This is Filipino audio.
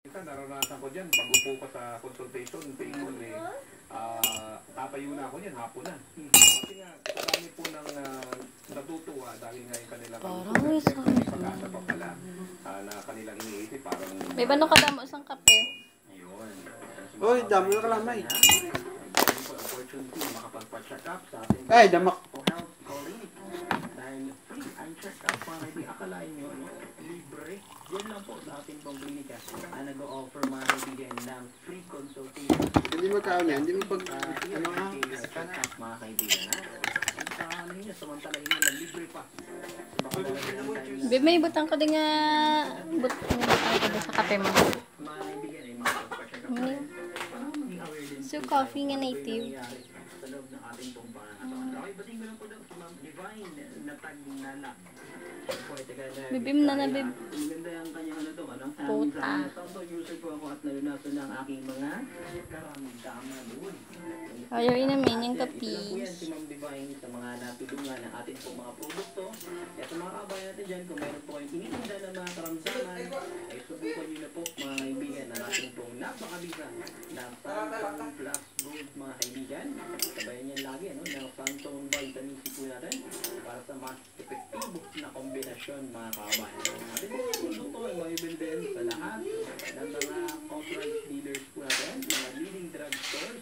Naranasan ko dyan, pag upo ka sa consultation, table tatayo na ako dyan, hapon na. Kasi nga, kadami po ng natutuwa dahil nga yung kanilang kalusugan. May pag-asa pa pala na kanilang iniisip, parang... May banong kadamo isang kape. Ayun. Uy, damo na kalamay. Opportunity, makapagpa-check up sa ating... Ay, damak. O health colleague. Dahil free ang check up, para hindi akalain nyo, libre. Yan lang po sa ating pong klinika. Nag-o-offer mga kaibigan ng free consultation. Hindi magkano yan, hindi mo pag... ano nga? Check up mga kaibigan, ha? Sa ano yun, samantalahin nyo na libre pa. Baka May butang ko din nga butang ko sa kape mo. mga kaibigan ay makapagpa-check up tayo. Para maging aware din. So, coffee nga native. Sa loob ng ating pong pangangatawan. Okay, bating mo lang po daw si Ma'am Divine na tag-nana. Bibim na bib. Maganda yung kanyang ano to, anong Puta. Sa user ko ako at nalunasan ng aking mga karamdaman doon. Ayaw inamin yung Ito lang po yan kapis. si Ma'am Divine sa mga natulungan ng ating po mga produkto. Kaya sa mga kabayan natin dyan, kung meron po kayong tinitinda ng mga karamdaman, ay subukan nyo na po mga kaibigan ng ating pong napakabisa na Phantom Plus Gold mga kaibigan. Sabayan yan lagi, ano, ng Phantom Vitamin C po natin para sa mas epektibo na kombinasyon mga kabayan. Ating po mga produkto ay mabibili din sa lahat ng mga authorized dealers po natin, mga leading drug stores,